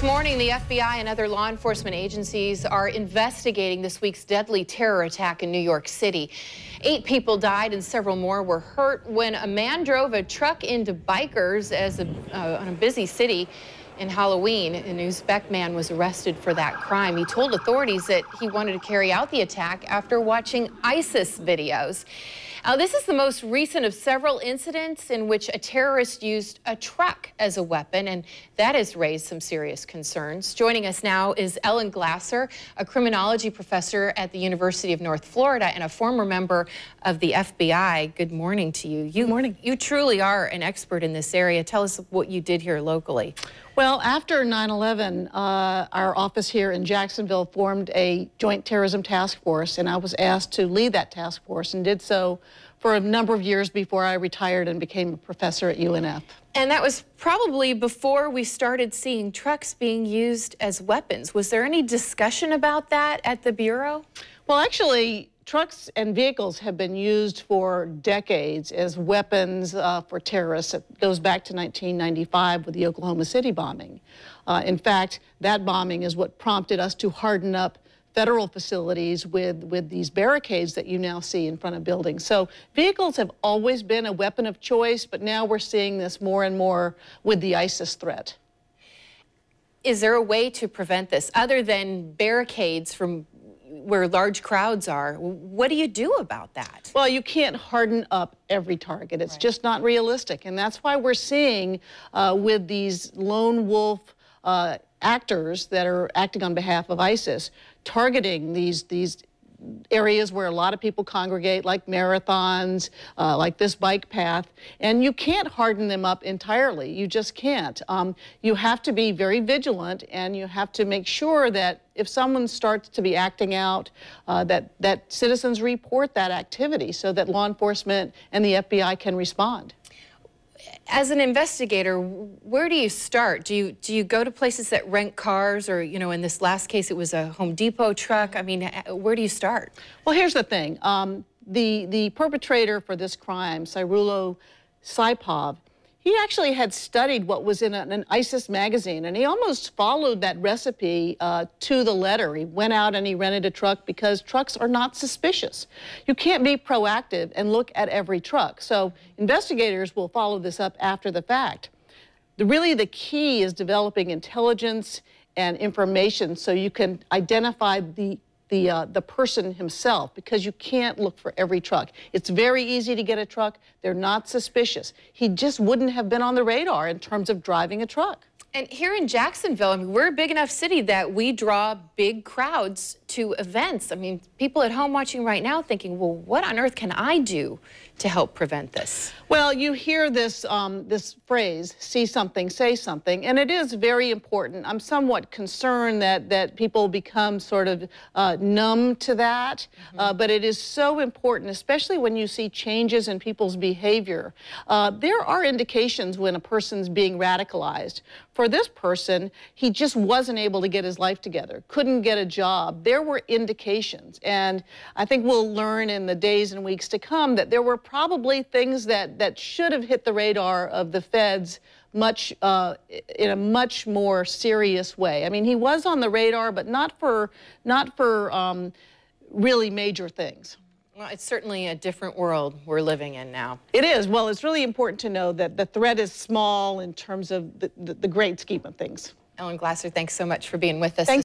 This morning, the FBI and other law enforcement agencies are investigating this week's deadly terror attack in New York City. 8 people died and several more were hurt when a man drove a truck into bikers on a busy city in Halloween. An Uzbek man was arrested for that crime. He told authorities that he wanted to carry out the attack after watching ISIS videos. Now, this is the most recent of several incidents in which a terrorist used a truck as a weapon, and that has raised some serious concerns. Joining us now is Ellen Glasser, a criminology professor at the University of North Florida and a former member of the FBI. Good morning to you. Good morning. You truly are an expert in this area. Tell us what you did here locally. Well, after 9/11, our office here in Jacksonville formed a joint terrorism task force, and I was asked to lead that task force and did so for a number of years before I retired and became a professor at UNF. And that was probably before we started seeing trucks being used as weapons. Was there any discussion about that at the Bureau? Well, actually, trucks and vehicles have been used for decades as weapons for terrorists. It goes back to 1995 with the Oklahoma City bombing. In fact, that bombing is what prompted us to harden up federal facilities with these barricades that you now see in front of buildings. So vehicles have always been a weapon of choice, but now we're seeing this more and more with the ISIS threat. Is there a way to prevent this other than barricades from where large crowds are? What do you do about that? Well, you can't harden up every target. It's just not realistic. And that's why we're seeing with these lone wolf actors that are acting on behalf of ISIS, targeting these areas where a lot of people congregate, like marathons, like this bike path, and you can't harden them up entirely. You just can't. You have to be very vigilant, and you have to make sure that if someone starts to be acting out, that citizens report that activity so that law enforcement and the FBI can respond. As an investigator, where do you start? Do you go to places that rent cars, or, you know, in this last case, it was a Home Depot truck? I mean, where do you start? Well, here's the thing. The perpetrator for this crime, Cyrulo Saipov, he actually had studied what was in an ISIS magazine, and he almost followed that recipe to the letter. He went out and he rented a truck because trucks are not suspicious. You can't be proactive and look at every truck. So investigators will follow this up after the fact. Really, the key is developing intelligence and information so you can identify the person himself, because you can't look for every truck. It's very easy to get a truck. They're not suspicious. He just wouldn't have been on the radar in terms of driving a truck. And here in Jacksonville, I mean, we're a big enough city that we draw big crowds to events. I mean, people at home watching right now thinking, well, what on earth can I do to help prevent this? Well, you hear this, this phrase, see something, say something, and it is very important. I'm somewhat concerned that people become sort of numb to that, but it is so important, especially when you see changes in people's behavior. There are indications when a person's being radicalized. For this person, he just wasn't able to get his life together, couldn't get a job. There were indications, and I think we'll learn in the days and weeks to come that there were probably things that should have hit the radar of the feds in a much more serious way. I mean, he was on the radar, but not for really major things. Well, it's certainly a different world we're living in now. It is. Well, it's really important to know that the threat is small in terms of the great scheme of things. Ellen Glasser, thanks so much for being with us.